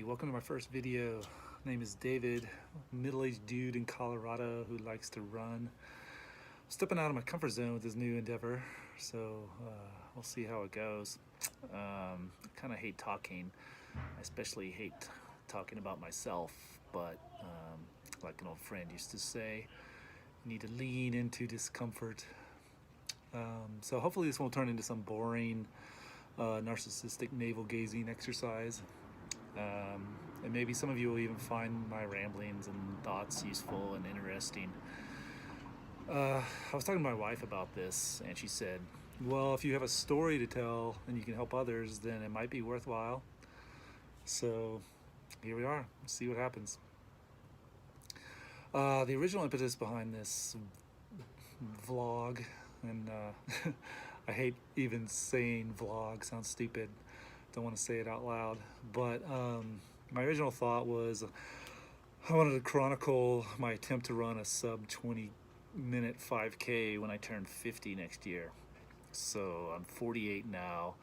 welcome to my first video. Name is David, middle-aged dude in Colorado who likes to run. Stepping out of my comfort zone with this new endeavor, so we'll see how it goes. I kind of hate talking. I especially hate talking about myself, but like an old friend used to say, you need to lean into discomfort. So hopefully this won't turn into some boring narcissistic navel-gazing exercise. And maybe some of you will even find my ramblings and thoughts useful and interesting. I was talking to my wife about this, and she said, well, if you have a story to tell and you can help others, then it might be worthwhile. So here we are. Let's see what happens. The original impetus behind this vlog, and I hate even saying vlog, sounds stupid. Don't want to say it out loud, but my original thought was I wanted to chronicle my attempt to run a sub 20-minute 5K when I turn 50 next year. So I'm 48 now,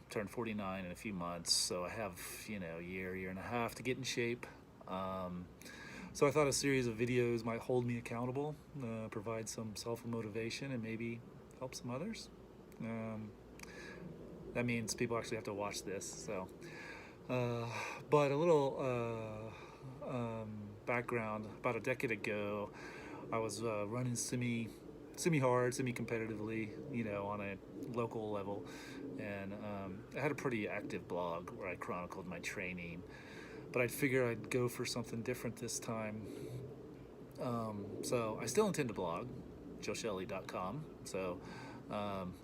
turn 49 in a few months, so I have, a year and a half to get in shape. So I thought a series of videos might hold me accountable, provide some self-motivation, and maybe help some others. That means people actually have to watch this. So, but a little background. About a decade ago, I was running semi-hard, semi-competitively, on a local level, and I had a pretty active blog where I chronicled my training. But I figured I'd go for something different this time. So I still intend to blog, joeshelley.com. So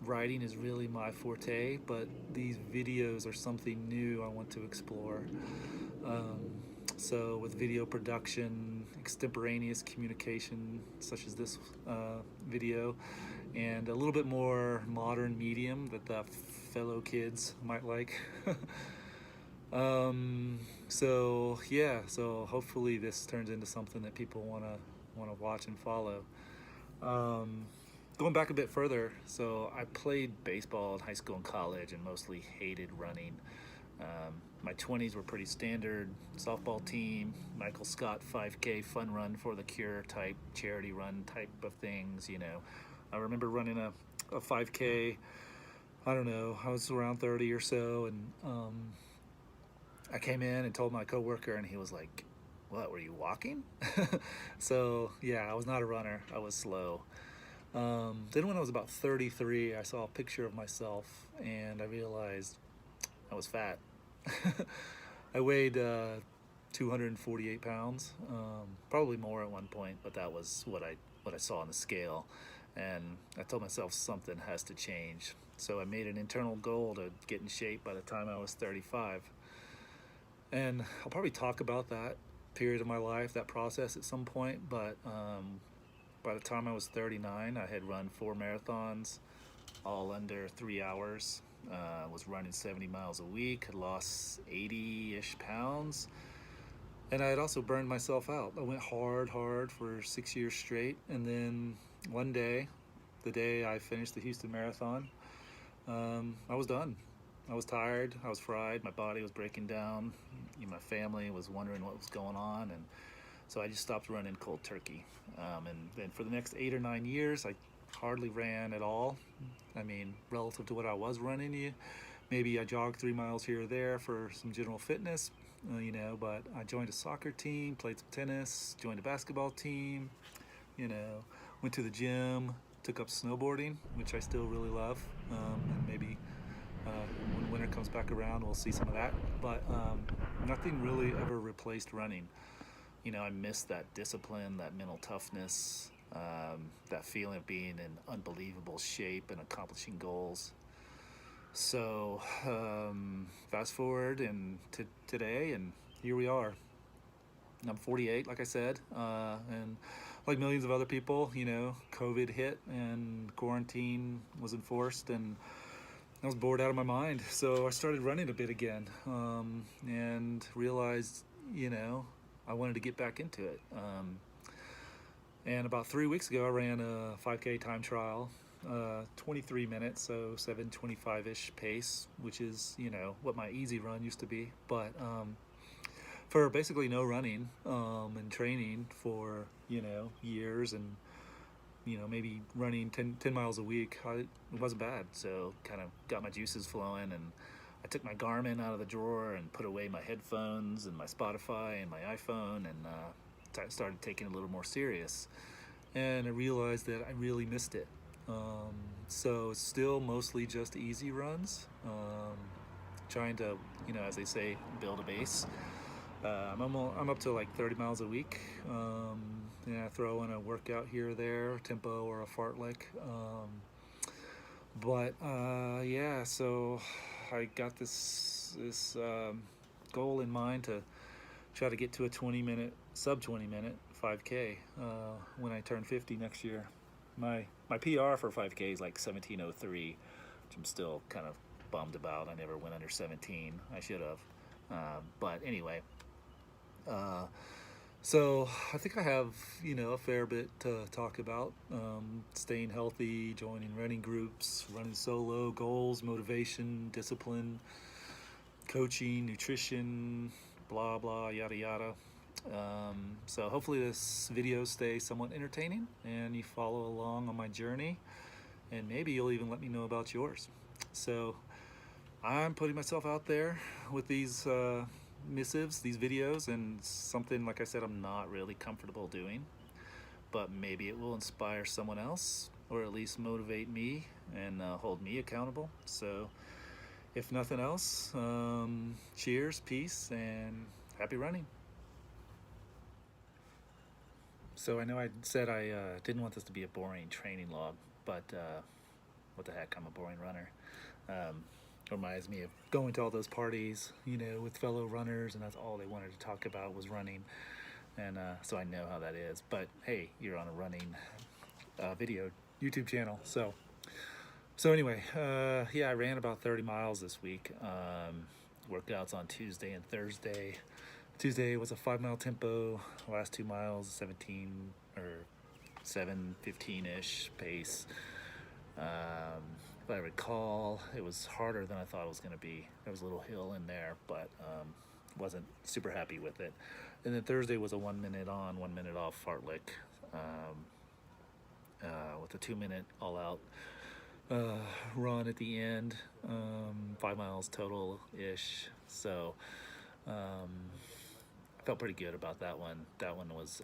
writing is really my forte, but these videos are something new I want to explore. So with video production, extemporaneous communication, such as this video, and a little bit more modern medium that the fellow kids might like. So hopefully this turns into something that people want to watch and follow. Going back a bit further, so I played baseball in high school and college and mostly hated running. My 20s were pretty standard softball team, Michael Scott 5K fun run for the cure type, charity run type of things. I remember running a 5K, I don't know, I was around 30 or so, and I came in and told my coworker, and he was like, what, were you walking? So yeah, I was not a runner, I was slow. Then when I was about 33, I saw a picture of myself and I realized I was fat. I weighed 248 pounds, probably more at one point, but that was what I saw on the scale. And I told myself something has to change. So I made an internal goal to get in shape by the time I was 35. And I'll probably talk about that period of my life, that process at some point, but by the time I was 39, I had run 4 marathons, all under 3 hours. Was running 70 miles a week, had lost 80-ish pounds, and I had also burned myself out. I went hard for 6 years straight, and then one day, the day I finished the Houston Marathon, I was done. I was tired, I was fried, my body was breaking down, my family was wondering what was going on, and so I just stopped running cold turkey. And then for the next 8 or 9 years, I hardly ran at all. I mean, relative to what I was running, maybe I jogged 3 miles here or there for some general fitness, but I joined a soccer team, played some tennis, joined a basketball team, went to the gym, took up snowboarding, which I still really love, and maybe when winter comes back around, we'll see some of that, but nothing really ever replaced running. I miss that discipline, that mental toughness, that feeling of being in unbelievable shape and accomplishing goals. So fast forward and to today, and here we are. I'm 48, like I said, and like millions of other people, COVID hit and quarantine was enforced, and I was bored out of my mind. So I started running a bit again, and realized, I wanted to get back into it. And about 3 weeks ago, I ran a 5K time trial. 23 minutes, so 7:25-ish pace, which is, you know, what my easy run used to be. But for basically no running and training for, you know, years, and, you know, maybe running 10 miles a week, it wasn't bad. So kind of got my juices flowing, and I took my Garmin out of the drawer and put away my headphones and my Spotify and my iPhone, and started taking it a little more serious. And I realized that I really missed it. So it's still mostly just easy runs, trying to, you know, as they say, build a base. I'm up to like 30 miles a week. And I throw in a workout here or there, tempo or a fartlek. Yeah, so I got this goal in mind to try to get to a sub 20 minute 5K when I turn 50 next year. My PR for 5K is like 17:03, which I'm still kind of bummed about. I never went under 17. I should have. But anyway, so I think I have, you know, a fair bit to talk about. Staying healthy, joining running groups, running solo, goals, motivation, discipline, coaching, nutrition, blah blah, yada yada. So hopefully this video stays somewhat entertaining and you follow along on my journey, and maybe you'll even let me know about yours. So I'm putting myself out there with these missives, these videos, and something, like I said, I'm not really comfortable doing, but maybe it will inspire someone else, or at least motivate me and hold me accountable. So if nothing else, cheers, peace, and happy running. So I know I said I didn't want this to be a boring training log, but what the heck, I'm a boring runner. Reminds me of going to all those parties, you know, with fellow runners, and that's all they wanted to talk about was running. And so I know how that is. But hey, you're on a running video YouTube channel. So anyway, yeah, I ran about 30 miles this week. Workouts on Tuesday and Thursday. Tuesday was a 5-mile tempo. Last 2 miles, 17 or 7:15-ish pace. If I recall, it was harder than I thought it was going to be. There was a little hill in there, but wasn't super happy with it. And then Thursday was a 1 minute on, 1 minute off fartlek, with a 2-minute all-out run at the end, 5 miles total-ish. So I felt pretty good about that one. That one was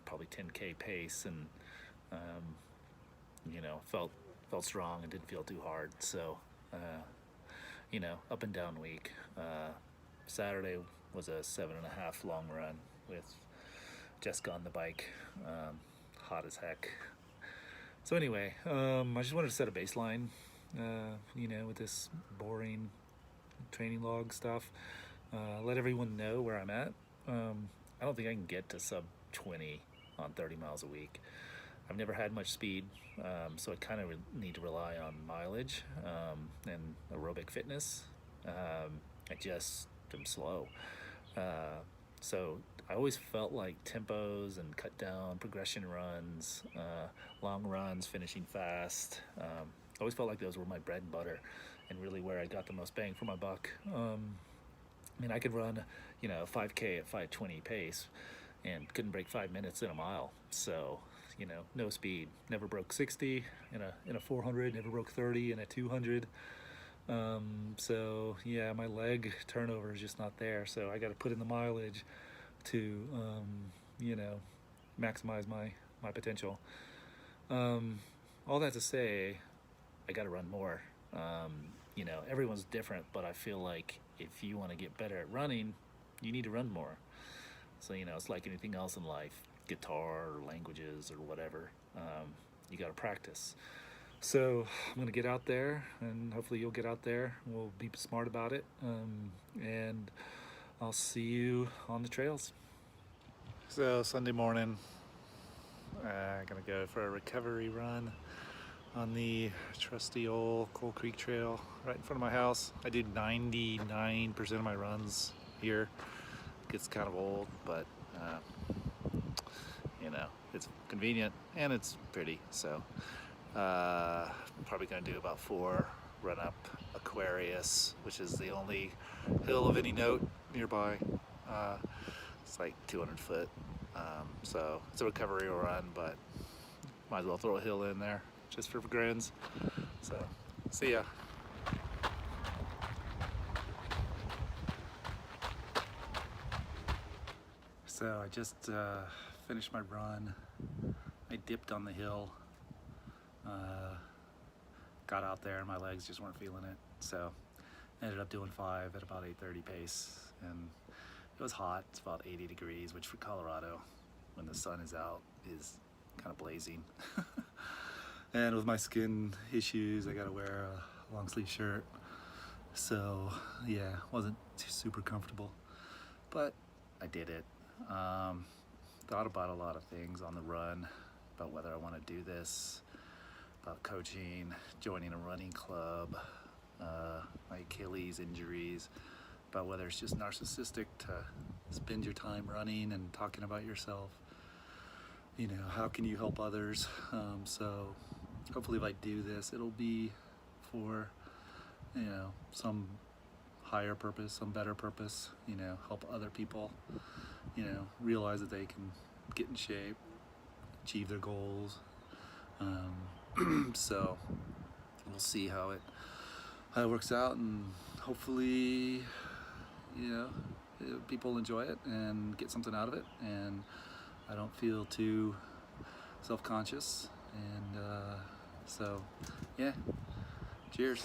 probably 10K pace, and you know, felt strong and didn't feel too hard. So you know, up and down week. Saturday was a 7.5 long run with Jessica on the bike, hot as heck. So anyway, I just wanted to set a baseline, you know, with this boring training log stuff. Let everyone know where I'm at. I don't think I can get to sub 20 on 30 miles a week. I've never had much speed, so I kind of need to rely on mileage and aerobic fitness. I just am slow. So I always felt like tempos and cut down progression runs, long runs, finishing fast. I always felt like those were my bread and butter and really where I got the most bang for my buck. I mean, I could run, you know, 5K at 5:20 pace and couldn't break 5 minutes in a mile. So, you know, no speed. Never broke 60 in a 400, never broke 30 in a 200. So yeah, my leg turnover is just not there. So I got to put in the mileage to, you know, maximize my potential. All that to say, I got to run more. You know, everyone's different, but I feel like if you want to get better at running, you need to run more. So, you know, it's like anything else in life, guitar or languages or whatever. You got to practice. So I'm going to get out there, and hopefully you'll get out there. We'll be smart about it. And I'll see you on the trails. So Sunday morning, I'm going to go for a recovery run on the trusty old Coal Creek Trail right in front of my house. I do 99% of my runs here. It gets kind of old, but you know, it's convenient and it's pretty. So Probably going to do about 4, run up Aquarius, which is the only hill of any note nearby. It's like 200 foot. So it's a recovery run, but might as well throw a hill in there just for grins. So see ya. So I just finished my run. I dipped on the hill. Got out there and my legs just weren't feeling it. So ended up doing 5 at about 8:30 pace. And it was hot. It's about 80 degrees, which for Colorado, when the sun is out, is kind of blazing. And with my skin issues, I gotta wear a long sleeve shirt. So yeah, wasn't super comfortable, but I did it. Thought about a lot of things on the run, about whether I want to do this, about coaching, joining a running club, my Achilles injuries, about whether it's just narcissistic to spend your time running and talking about yourself. You know, how can you help others? So hopefully if I do this, it'll be for, you know, some higher purpose, some better purpose, you know, help other people, you know, realize that they can get in shape, achieve their goals. So we'll see how it works out, and hopefully, you know, people enjoy it and get something out of it, and I don't feel too self-conscious. And so yeah, cheers.